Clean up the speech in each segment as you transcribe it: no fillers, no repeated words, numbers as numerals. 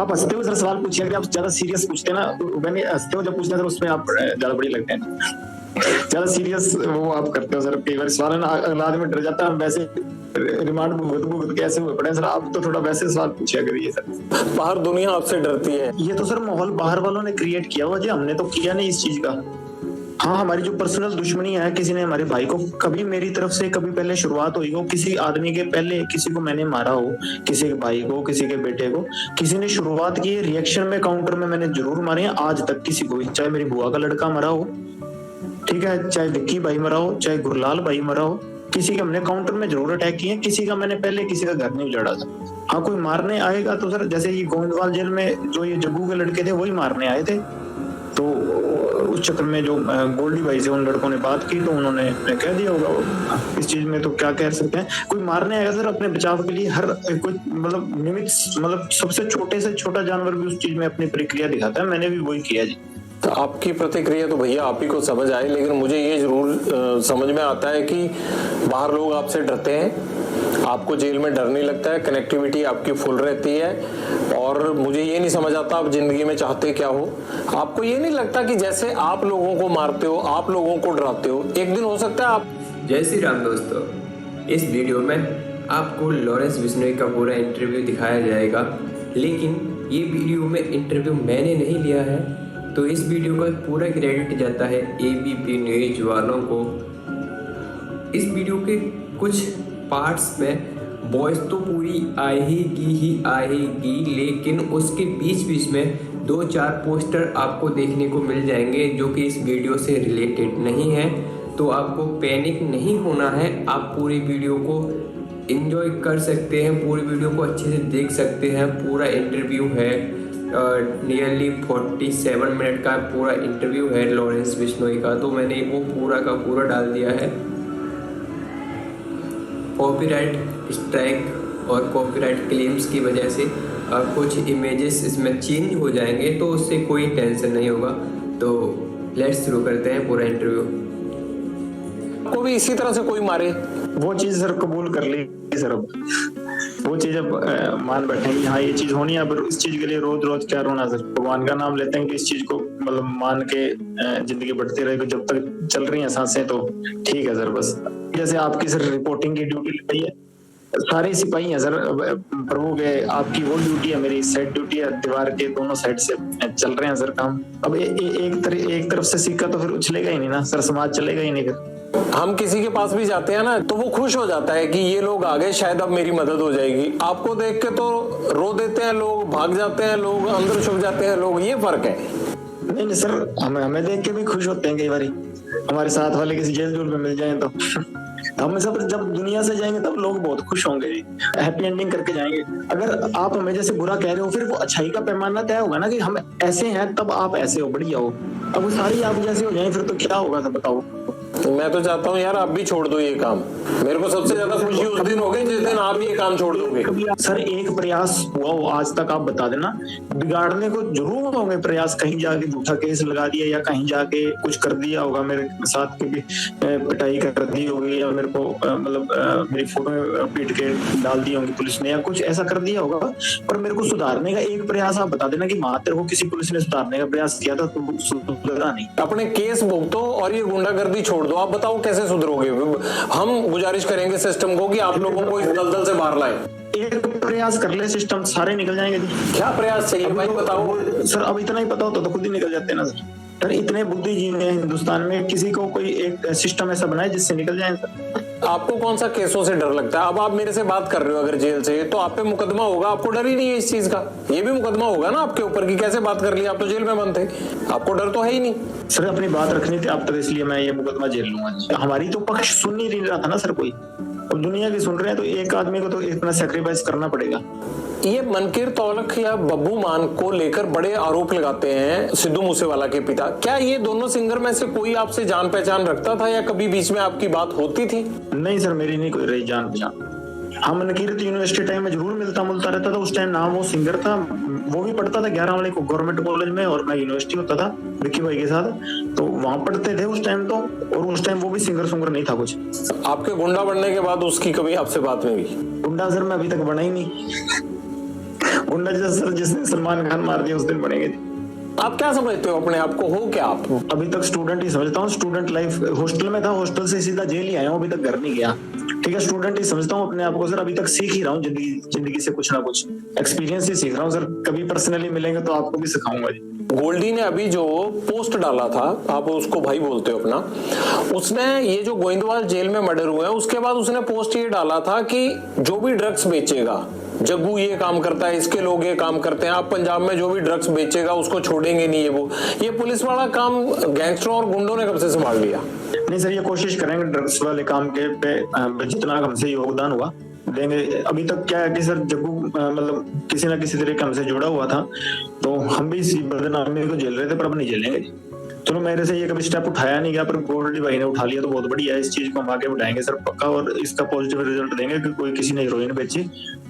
आप हंसते हो सर सवाल पूछिए, अगर आप ज्यादा सीरियस पूछते हैं ना, मैंने हंसते हो जब पूछते हैं सर उसमें आप ज्यादा बड़ी लगते हैं, ज्यादा सीरियस वो आप करते हो सर। कई बार सवाल है ना, अगला आदमी डर जाता है, वैसे रिमांड भुगत के ऐसे हुए पड़े सर। आप तो थोड़ा वैसे सवाल पूछिए करिए सर। बाहर दुनिया आपसे डरती है। ये तो सर माहौल बाहर वालों ने क्रिएट किया हुआ जी, हमने तो किया नहीं इस चीज का। हाँ, हमारी जो पर्सनल दुश्मनी है, किसी ने हमारे भाई को कभी मेरी तरफ से कभी पहले शुरुआत हुई हो, किसी आदमी के पहले किसी को मैंने मारा हो, किसी के भाई को, किसी के बेटे को, किसी ने शुरुआत की, रिएक्शन में काउंटर में मैंने जरूर मारे हैं आज तक किसी को, चाहे मेरी बुआ का लड़का मरा हो, ठीक है, चाहे विक्की भाई मरा हो, चाहे गुरलाल भाई मरा हो, किसी के हमने काउंटर में जरूर अटैक किए, किसी का मैंने पहले किसी का घर नहीं उजाड़ा था। हाँ, कोई मारने आएगा तो सर जैसे ये गोविंदवाल जेल में जो ये जग्गू के लड़के थे वही मारने आए थे, तो उस चक्कर में जो गोल्डी भाई से उन लड़कों ने बात की तो उन्होंने कह दिया होगा। इस चीज में तो क्या कह सकते हैं, कोई मारने आएगा सर अपने बचाव के लिए हर कोई मतलब निमित्त, मतलब सबसे छोटे से छोटा जानवर भी उस चीज में अपनी प्रक्रिया दिखाता है, मैंने भी वही किया जी। तो आपकी प्रतिक्रिया तो भैया आप ही को समझ आए, लेकिन मुझे ये जरूर समझ में आता है कि बाहर लोग आपसे डरते हैं, आपको जेल में डर नहीं लगता है, कनेक्टिविटी आपकी फुल रहती है। और मुझे ये नहीं समझ आता आप जिंदगी में चाहते क्या हो। आपको ये नहीं लगता कि जैसे आप लोगों को मारते हो, आप लोगों को डराते हो, एक दिन हो सकता है आप। जय श्री राम दोस्तों, इस वीडियो में आपको लॉरेंस बिश्नोई का पूरा इंटरव्यू दिखाया जाएगा, लेकिन ये वीडियो में इंटरव्यू मैंने नहीं लिया है, तो इस वीडियो का पूरा क्रेडिट जाता है एबीपी न्यूज वालों को। इस वीडियो के कुछ पार्ट्स में वॉइस तो पूरी आएगी ही आएगी, लेकिन उसके बीच बीच में 2-4 पोस्टर आपको देखने को मिल जाएंगे जो कि इस वीडियो से रिलेटेड नहीं है। तो आपको पैनिक नहीं होना है, आप पूरी वीडियो को एंजॉय कर सकते हैं, पूरी वीडियो को अच्छे से देख सकते हैं। पूरा इंटरव्यू है, नियरली 47 मिनट का पूरा इंटरव्यू है लॉरेंस बिश्नोई का, तो मैंने वो पूरा का पूरा डाल दिया है। कॉपीराइट स्ट्राइक और कॉपीराइट क्लेम्स की वजह से कुछ इमेजेस इसमें चेंज हो जाएंगे, तो उससे कोई टेंशन नहीं होगा। तो लेट्स शुरू करते हैं पूरा इंटरव्यू। को भी इसी तरह से कोई मारे, वो चीज सर कबूल कर ली सर, अब वो चीज अब मान बैठे कि हाँ ये चीज होनी है, पर इस चीज के लिए रोज रोज क्या रोना सर। भगवान का नाम लेते हैं कि इस चीज को मतलब मान के जिंदगी बढ़ती रहेगी, जब तक चल रही है सांसें तो ठीक है सर। बस जैसे आपकी सर रिपोर्टिंग की ड्यूटी लगाई है, सारे सिपाही हैं सर प्रभु के, आपकी वो ड्यूटी है, मेरी साइड ड्यूटी है, दीवार के दोनों साइड से चल रहे हैं सर काम। अब एक तरफ से सिक्का तो फिर उछलेगा ही नहीं ना सर, समाज चलेगा ही नहीं फिर। हम किसी के पास भी जाते हैं ना तो वो खुश हो जाता है कि ये लोग आ गए, शायद अब मेरी मदद हो जाएगी। आपको देख के तो रो देते हैं लोग, भाग जाते हैं लोग, अंदर छुप जाते हैं लोग, ये फर्क है। नहीं सर, हमें देख के भी खुश होते हैं कई बार, हमारे साथ वाले किसी जेल जोल में मिल जाए तो हम सब जब दुनिया से जाएंगे तब लोग बहुत खुश होंगे जी, हैप्पी एंडिंग करके जाएंगे। अगर आप हमें जैसे बुरा कह रहे हो, फिर वो अच्छाई का पैमाना तय होगा ना कि हम ऐसे हैं तब आप ऐसे हो, बढ़िया हो। अब वो सारी आप जैसे हो जाए फिर तो क्या होगा सर बताओ। मैं तो चाहता हूँ यार आप भी छोड़ दो ये काम। मेरे को सबसे ज्यादा खुशी उस दिन होगी जिस दिन आप ये काम छोड़ दोगे। कभी सर एक प्रयास हुआ हो आज तक, आप बता देना। बिगाड़ने को जरूर होंगे प्रयास, कहीं जाके झूठा केस लगा दिया या कहीं जाके कुछ कर दिया होगा मेरे साथ, क्योंकि पिटाई कर दी होगी या मेरे को मतलब मेरी फोटो पीट के डाल दी होंगी पुलिस ने या कुछ ऐसा कर दिया होगा, पर मेरे को सुधारने का एक प्रयास आप बता देना कि मात्र को किसी पुलिस ने सुधारने का प्रयास किया था तो सुधरा नहीं। अपने केस भुगतो और ये गुंडागर्दी छोड़ दो। आप बताओ कैसे सुधरोगे। हम गुजारिश करेंगे सिस्टम को कि आप लोगों को इस दलदल से बाहर लाए। एक प्रयास कर ले, सिस्टम सारे निकल जाएंगे। क्या प्रयास चाहिए भाई बताओ सर। अब इतना ही पता होता तो खुद ही निकल जाते ना सर। इतने बुद्धिजीवी हैं हिंदुस्तान में, किसी को कोई एक सिस्टम ऐसा बनाए जिससे निकल जाए सर। आपको कौन सा केसों से डर लगता है? अब आप मेरे से बात कर रहे हो अगर जेल से, तो आप पे मुकदमा होगा, आपको डर ही नहीं है इस चीज का। ये भी मुकदमा होगा ना आपके ऊपर की कैसे बात कर ली, आप तो जेल में बंद थे, आपको डर तो है ही नहीं। सर अपनी बात रखनी थी आप तक, इसलिए मैं ये मुकदमा झेल लूंगा। हमारी तो पक्ष सुन नहीं रहा था ना सर कोई, अब दुनिया की सुन रहे हैं तो एक आदमी को तो इतना सैक्रिफाइस करना पड़ेगा। ये मनकीर तौलख या बब्बू मान को लेकर बड़े आरोप लगाते हैं सिद्धू मूसेवाला के पिता। क्या ये दोनों सिंगर में से कोई आपसे जान पहचान रखता था या कभी बीच में आपकी बात होती थी? नहीं सर, मेरी नहीं कोई रही जान पहचान। हाँ, मनकीर तो यूनिवर्सिटी टाइम में जरूर मिलता रहता था। उस टाइम नाम वो सिंगर था, वो भी पढ़ता था 11 वाले को गवर्नमेंट कॉलेज में, और मैं यूनिवर्सिटी होता था विक्की भाई के साथ, तो वहां पढ़ते थे उस टाइम तो। और उस टाइम वो भी सिंगर नहीं था कुछ। आपके गुंडा बनने के बाद उसकी कभी आपसे बात नहीं हुई? गुंडा सर मैं अभी तक बना ही नहीं। गुंडा जैसा सर जिसने सलमान खान मार दिया उस दिन बनेंगे। आप क्या समझते हो अपने आप को, हो क्या आप? अभी तक स्टूडेंट ही समझता हूँ। स्टूडेंट लाइफ हॉस्टल में था, हॉस्टल से सीधा जेल ही आया हूँ, अभी तक घर नहीं गया। ठीक है, स्टूडेंट ही समझता हूँ अपने आप को सर। अभी तक सीख ही रहा हूँ जिंदगी से कुछ ना कुछ एक्सपीरियंस ही सीख रहा हूँ सर। कभी पर्सनली मिलेंगे तो आपको भी सिखाऊंगा जी। गोल्डी ने अभी जो पोस्ट डाला था, आप उसको भाई बोलते हो अपना, उसने ये जो गोविंदवाल जेल में मर्डर हुए हैं उसके बाद उसने पोस्ट ये डाला था कि जो भी ड्रग्स बेचेगा, जग्गू ये काम करता है, इसके लोग ये काम करते हैं, आप पंजाब में जो भी ड्रग्स बेचेगा उसको छोड़ेंगे नहीं। ये पुलिस वाला काम गैंगस्टरों और गुंडों ने कब से संभाल लिया? नहीं सर, ये कोशिश करेंगे ड्रग्स वाले काम के पे जितना हमसे योगदान हुआ देंगे। अभी तक क्या है कि सर जग्गू मतलब किसी ना किसी तरीके हमसे जुड़ा हुआ था, तो हम भी इसी बदनामी को झेल रहे थे, पर अब नहीं झेलेंगे। चलो मेरे से ये कभी स्टेप उठाया नहीं गया, पर गोल्डी भाई ने उठा लिया तो बहुत बढ़िया है। इस चीज को हम आगे बढ़ाएंगे सर पक्का, और इसका पॉजिटिव रिजल्ट देंगे कि कोई किसी ने हीरोइन बेची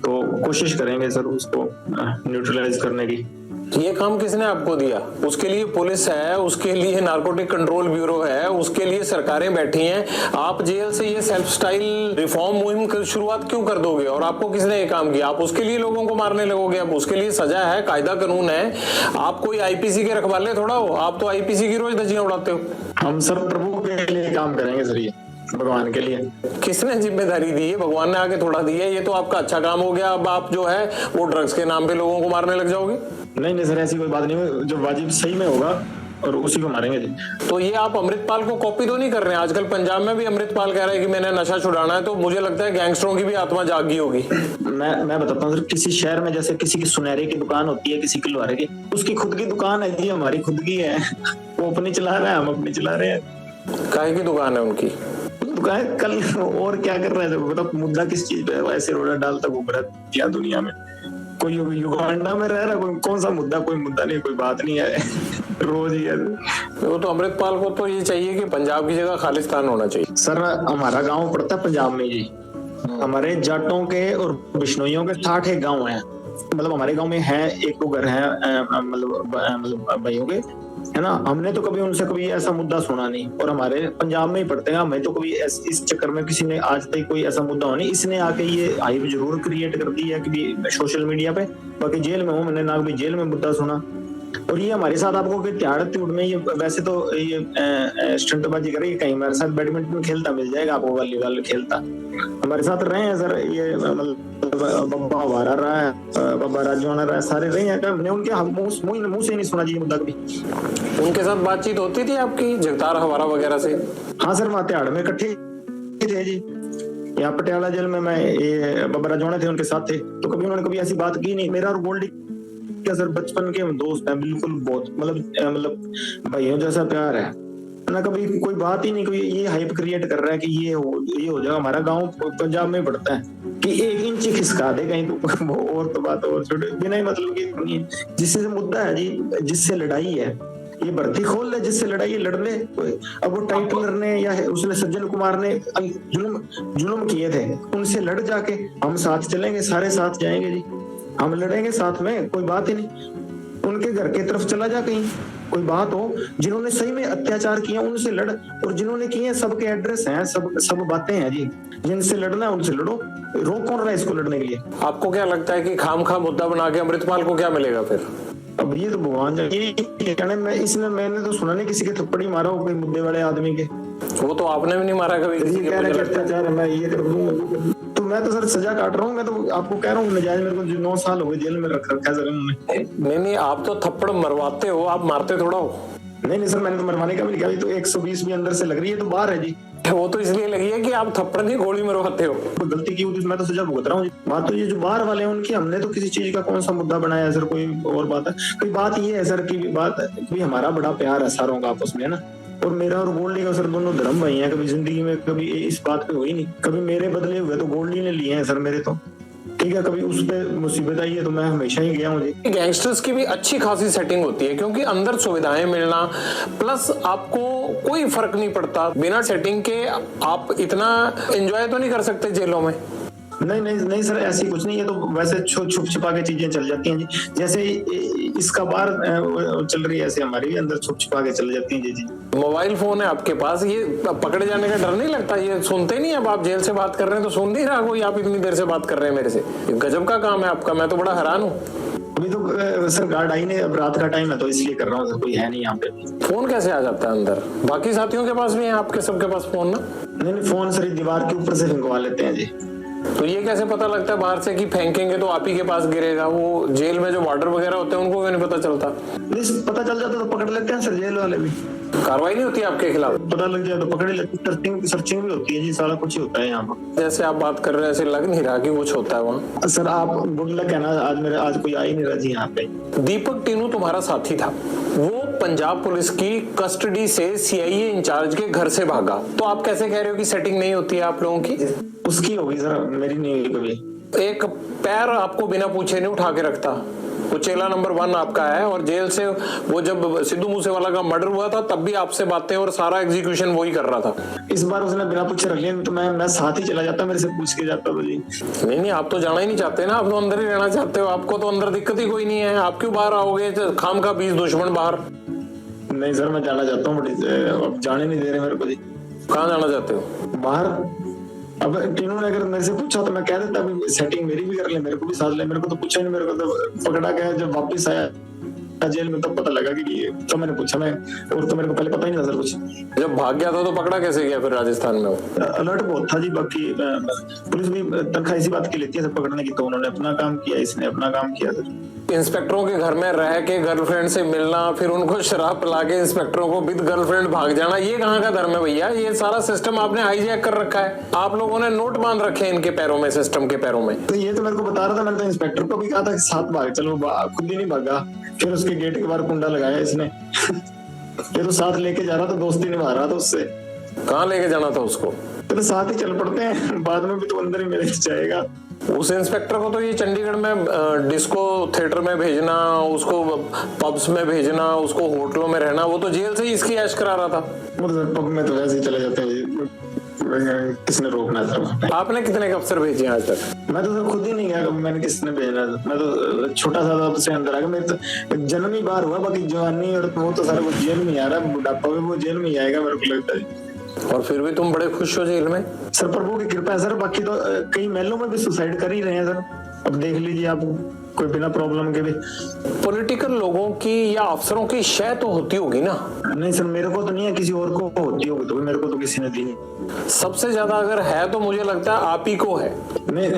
तो कोशिश करेंगे सर उसको न्यूट्रलाइज करने की। ये काम किसने आपको दिया? उसके लिए पुलिस है, उसके लिए नारकोटिक कंट्रोल ब्यूरो है, उसके लिए सरकारें बैठी हैं। आप जेल से ये सेल्फ स्टाइल रिफॉर्म मुहिम की शुरुआत क्यों कर दोगे? और आपको किसने ये काम किया? आप उसके लिए लोगों को मारने लगोगे? अब उसके लिए सजा है, कायदा कानून है। आप कोई आईपीसी के रखवाले थोड़ा हो, आप तो आईपीसी की रोज धज्जियां उड़ाते हो। हम सर प्रभु के लिए काम करेंगे सर, ये भगवान के लिए। किसने जिम्मेदारी दी है? भगवान ने आगे थोड़ा दी है। ये तो आपका अच्छा काम हो गया। अब आप जो है वो ड्रग्स के नाम पे लोगों को मारने लग जाओगे। नहीं सर, ऐसी कोई बात नहीं है। जो वाजिब सही में होगा और उसी को मारेंगे जी। तो ये आप अमृतपाल को कॉपी तो नहीं कर रहे हैं? आजकल पंजाब में भी अमृतपाल कह रहा है कि मैंने नशा छुड़ाना है, तो मुझे लगता है गैंगस्टरों की भी आत्मा जागी होगी। मैं बताता हूँ सर, किसी शहर में जैसे किसी की सुनहरे की दुकान होती है, किसी की लोहारे की, उसकी खुद की दुकान है जी, हमारी खुद की है। वो अपनी चला रहा है, हम अपनी चला रहे हैं। काहे की दुकान है उनकी? दुकान कल और क्या कर रहे हैं? मतलब मुद्दा किस चीज पे है? ऐसे रोड़ा डालता घूम रहा है क्या दुनिया में? कोई युगांडा में रह रहा है, कौन सा मुद्दा? कोई मुद्दा नहीं, कोई बात नहीं है। रोज ही है वो तो अमृतपाल को तो ये चाहिए कि पंजाब की जगह खालिस्तान होना चाहिए। सर। हमारा गांव पड़ता है पंजाब में जी। हमारे जाटों के और बिश्नोइयों के 60 गांव हैं। मतलब हमारे गांव में है एक दो घर है मतलब भाइयों के, है ना। हमने तो कभी उनसे कभी ऐसा मुद्दा सुना नहीं, और हमारे पंजाब में ही पढ़ते हैं। हमें तो कभी इस चक्कर में किसी ने आज तक कोई ऐसा मुद्दा हो नहीं। इसने आके ये हाइप जरूर क्रिएट कर दी है कि सोशल मीडिया पे। बाकी जेल में हूँ, मैंने ना कभी जेल में मुद्दा सुना। और ये हमारे साथ आपको त्याड़ त्यूड़ में ये वैसे तो ये स्टंटबाजी करे, कहीं हमारे साथ बैडमिंटन खेलता मिल जाएगा आपको, वॉलीबॉल खेलता हमारे साथ रहे हैं सर। ये मतलब बब्बा हमारा रहा है, बब्बा राजवाना रहा है, सारे रहे हैं। हमने उनके मुंह से नहीं सुना जी मुद्दा कभी। उनके साथ बातचीत होती थी आपकी जगतार हवारा वगैरह से? हाँ सर, वहाँ त्याड़ में इकट्ठे थे जी। यहाँ पटियाला जेल में मैं ये बब्बा राजवाना थे, उनके साथ थे, तो कभी उन्होंने कभी ऐसी बात की नहीं। मेरा और गोल्डी क्या सर बचपन के दोस्त हैं, बिल्कुल बहुत मतलब भाइयों जैसा प्यार है ना। कभी कोई बात ही नहीं, कोई ये हाइप क्रिएट कर रहा है कि ये हो जाएगा। हमारा गांव पंजाब में पड़ता है कि 1 इंच खिसका दे कहीं तो वो और तो बात और छोटे बिना ही मतलब की। जिससे मुद्दा है जी, जिससे लड़ाई है, ये भर्ती खोल ले, जिससे लड़ाई लड़ ले। अब वो टाइटलर ने या उसने सज्जन कुमार ने जुल्म किए थे, उनसे लड़ जाके हम साथ चलेंगे, सारे साथ जाएंगे जी, हम लड़ेंगे साथ में, कोई बात ही नहीं। उनके घर की तरफ चला जा, कहीं कोई बात हो, जिन्होंने सही में अत्याचार किया उनसे लड़, और जिन्होंने किए सबके एड्रेस हैं, सब बातें हैं जी। जिनसे लड़ना है उनसे लड़ो, रोक कौन रहा है इसको लड़ने के लिए? आपको क्या लगता है कि खामखा मुद्दा बना के अमृतपाल को क्या मिलेगा फिर? अब ये तो भगवान जाने। इसमें मैंने तो सुना नहीं किसी के थप्पड़ ही मारा हो कोई मुद्दे वाले आदमी के। वो तो आपने भी नहीं मारा कभी किसी के? अत्याचार मैं ये कर दूंगा तो मैं तो सर सजा काट रहा हूँ। मैं तो आपको कह रहा हूँ नजायज मेरे को 9 साल हो गए जेल में रख रखा सर इन्होंने। नहीं, आप तो थप्पड़ मरवाते हो, आप मारते थोड़ा हो। नहीं सर, मैंने तो मरवाने का भी नहीं किया। तो 120 भी अंदर से लग रही है, तो बाहर है जी। वो तो इसलिए लगी है कि आप थप्पड़ नहीं गोली मरवाते हो। कोई गलती की होती मैं तो सजा भुगत रहा हूँ। बात तो ये जो बाहर वाले हैं उनकी, हमने तो किसी चीज का कौन सा मुद्दा बनाया है सर? कोई और बात है? कोई बात ये है सर की बात भी हमारा बड़ा प्यार है सारों का आपस में, है ना। और मेरा और गोल्डी का सर दोनों धर्म भाई हैं। कभी जिंदगी में कभी इस बात पे हुई नहीं। कभी मेरे बदले हुए तो गोल्डी ने लिए हैं सर मेरे, तो ठीक है। कभी उस पे मुसीबत आई है तो मैं हमेशा ही गया हूँ जी। गैंगस्टर्स की भी अच्छी खासी सेटिंग होती है, क्योंकि अंदर सुविधाएं मिलना, प्लस आपको कोई फर्क नहीं पड़ता। बिना सेटिंग के आप इतना एंजॉय तो नहीं कर सकते जेलों में। नहीं सर, ऐसी कुछ नहीं है। तो वैसे छुप छिपा के चीजें चल जाती हैं जी। जैसे इसका बाहर चल रही है, ऐसे हमारी भी अंदर छुप छिपा के चल जाती हैं जी। मोबाइल फोन है आपके पास, ये पकड़े जाने का डर नहीं लगता? ये सुनते नहीं? अब आप जेल से बात कर रहे हैं तो सुन नहीं रहा कोई? आप इतनी देर से बात कर रहे हैं मेरे से, गजब का काम है आपका। मैं तो बड़ा हैरान हूँ। अभी तो सर गार्ड आई नहीं, अब रात का टाइम है तो इसलिए कर रहा हूँ सर, कोई है नहीं यहाँ पे। फोन कैसे आ जाता है अंदर? बाकी साथियों के पास भी है, आपके सबके पास फोन ना? नहीं, फोन सर दीवार के ऊपर से फेंकवा लेते हैं जी। तो ये कैसे पता लगता है बाहर से कि फेंकेंगे तो आप ही के पास गिरेगा? वो जेल में जो वार्डर वगैरह होते हैं उनको भी नहीं पता चलता? नहीं, पता चल जाता तो पकड़ लेते हैं सर, जेल वाले भी। कार्रवाई नहीं होती आपके खिलाफ? पता लग जाए तो पकड़ लेते, सर्चिंग भी होती है जी, सारा कुछ ही होता है यहाँ पर। जैसे आप बात कर रहे हैं ऐसे लग नहीं रहा कि कुछ होता है वहाँ। सर आप गुड लक है ना, आज कोई आ ही नहीं रहा जी यहाँ पे। दीपक टीनू तुम्हारा साथी था, वो पंजाब पुलिस की कस्टडी से सीआईए इंचार्ज के घर से भागा, तो आप कैसे कह रहे हो कि सेटिंग नहीं होती है आप लोगों की? उसकी होगी सर, मेरी नहीं हुई कभी। एक पैर आपको बिना पूछे नहीं उठा के रखता, वो चेला नंबर 1 आपका है। और जेल से वो जब सिद्धू मूसेवाला का मर्डर हुआ था तब भी आपसे बातें और सारा एग्जीक्यूशन वो ही कर रहा था। इस बार उसने बिना पूछे रख लिया, तो मैं साथ ही चला जाता, मेरे से पूछ के जाता तो जी। नहीं, आप तो जाना ही नहीं चाहते ना, आप तो अंदर ही रहना चाहते हो, आपको तो अंदर दिक्कत ही कोई नहीं है, आप क्यों बाहर आओगे? खाम का 20 दुश्मन बाहर। नहीं सर, मैं जाना चाहता हूँ, अब जाने नहीं दे रहे मेरे को जी। कहाँ जाना चाहते हो? बाहर। अब टीनू ने अगर मेरे से पूछा तो मैं कह देता सेटिंग मेरी भी कर ले, मेरे को भी साथ ले। मेरे को तो पूछा नहीं, मेरे को तो पकड़ा गया। जब वापस आया जेल में तब पता लगा कि तो मैंने पूछा, मैं और तो मेरे को पहले पता ही नहीं था सर कुछ। जब भाग गया था तो पकड़ा कैसे गया फिर राजस्थान में? अलर्ट बहुत था जी, बाकी पुलिस भी तनख्वाह इसी बात की लेती है सर पकड़ने की, तो उन्होंने अपना काम किया, इसने अपना काम किया सर। इंस्पेक्टरों के घर में रह के गर्लफ्रेंड से मिलना, फिर उनको शराब पिला के इंस्पेक्टरों को विद गर्लफ्रेंड भाग जाना, ये कहाँ का धर्म है भैया? ये सारा सिस्टम आपने हाईजैक कर रखा है, आप लोगों ने नोट बांध रखे हैं इनके पैरों में, सिस्टम के पैरों में। तो ये तो मेरे को बता रहा था, मैंने तो इंस्पेक्टर को भी कहा था कि साथ भाग चलो, खुद ही नहीं भागा। फिर उसके गेट के बाहर कुंडा लगाया इसने। ये तो साथ लेके जा रहा था, दोस्ती निभा रहा था उससे। कहाँ लेके जाना था उसको? तो साथ ही चल पड़ते हैं, बाद में भी तो अंदर ही मेरे जाएगा। उस इंस्पेक्टर को तो ये चंडीगढ़ में डिस्को थिएटर में भेजना, उसको पब्स में भेजना, उसको होटलों में रहना, वो तो जेल से ही इसकी ऐश करा रहा था। पब में तो वैसे ही चले जाते हैं, किसने रोकना था? आपने कितने अफसर भेजे आज तक? मैं तो सर खुद ही नहीं गया, मैंने किसने भेजना? मैं तो छोटा सा से अंदर आ गया, मेरे तो जन्म ही बाहर हुआ, बाकी जवानी और वो तो सारा कुछ जेल में आ रहा है, बुढ़ापा भी वो जेल में ही आएगा मेरे को लगता है। और फिर भी तुम बड़े खुश हो जेल में? सर प्रभु की कृपा है सर, बाकी तो कई महलों में भी सुसाइड कर ही रहे हैं सर। अब देख लीजिए आप, कोई बिना प्रॉब्लम के भी। पॉलिटिकल लोगों की या अफसरों की शय तो होती होगी ना? नहीं सर, मेरे को तो नहीं है, किसी और को होती होगी, तो मेरे को तो किसी ने दी नहीं। सबसे ज्यादा अगर है तो मुझे लगता है आप ही को है। नहीं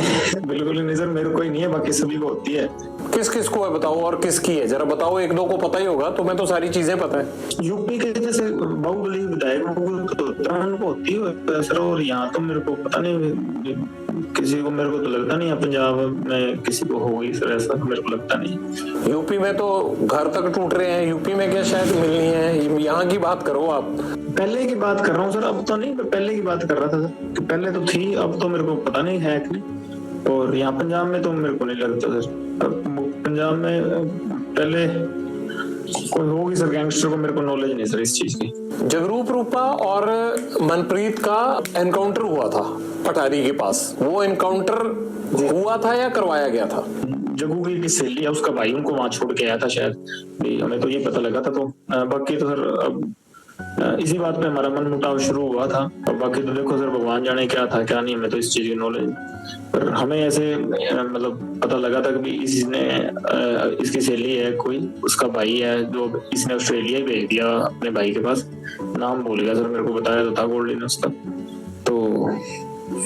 बिल्कुल नहीं सर, मेरे को ही नहीं है, बाकी सभी को होती है। किस किस को है बताओ, और किसकी है जरा बताओ? एक दो को पता ही होगा, तुम्हें तो सारी चीजें पता है। यूपी के जैसे बाहुबली विधायक उनको होती है सर, और यहाँ तो मेरे को पता नहीं किसी को, मेरे को तो लगता नहीं है पंजाब में किसी को होगी सर ऐसा, मेरे को लगता नहीं। यूपी में तो घर तक टूट रहे हैं, यूपी में क्या शायद मिलनी है? यहाँ की बात करो आप। पहले की बात कर रहा हूँ सर, अब तो नहीं, पहले की बात कर रहा था सर, कि पहले तो थी, अब तो मेरे को पता नहीं है कि नहीं। और यहाँ पंजाब में तो मेरे को नहीं लगता सर, पंजाब में पहले कोई होगी सर गैंगस्टर को, मेरे को नॉलेज नहीं सर इस चीज की। जगरूप रूपा और मनप्रीत का एनकाउंटर हुआ था पटारी के पास, वो एनकाउंटर हुआ था या करवाया गया था? जग्गू की सहेली है, उसका भाई उनको वहां छोड़ के आया था शायद, हमें तो ये पता लगा था। तो बाकी तो सर अब इसी बात पे हमारा मन मुटाव शुरू हुआ था, और बाकी तो देखो सर भगवान जाने क्या था क्या नहीं, हमें तो इस चीज की नॉलेज। पर हमें ऐसे मतलब पता लगा था कि इसने इसकी सहेली है कोई, उसका भाई है जो इसने ऑस्ट्रेलिया ही भेज दिया अपने भाई के पास, नाम भूल गया सर, मेरे को बताया तो था गोल्डी ने उसका, तो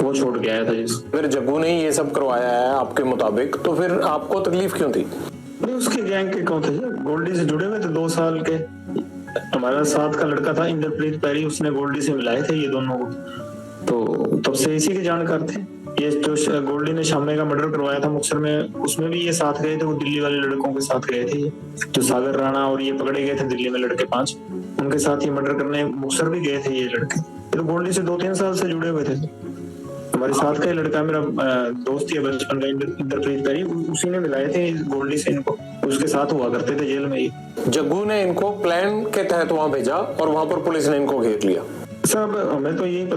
वो छोड़ के आया था जिस। फिर जग्गू ने ये सब करवाया है आपके मुताबिक, तो फिर आपको तकलीफ क्यों थी? नहीं, उसके गैंग के कौन थे, गोल्डी से जुड़े हुए थे 2 साल के। हमारा साथ का लड़का था इंद्रप्रीत पैरी, उसने गोल्डी से मिलाए थे ये दोनों को, तो तब से इसी के जानकार थे। ये जो गोल्डी ने शामे का मर्डर करवाया था मुक्तसर में, उसमें भी ये साथ गए थे, वो दिल्ली वाले लड़कों के साथ गए थे, जो सागर राणा और ये पकड़े गए थे दिल्ली में लड़के 5, उनके साथ ये मर्डर करने मुक्तसर भी गए थे ये लड़के। तो गोल्डी से 2-3 साल से जुड़े हुए थे। हमारे साथ का लड़का मेरा दोस्त ही बचपन का इंद्रप्रीत पैरी, उसी ने मिलाए थे गोल्डी से इनको, उसके साथ हुआ करते थे जेल में ही। जग्गू ने इनको प्लान के तहत वहां भेजा और वहां पर पुलिस ने इनको घेर लिया। सब हमें तो यही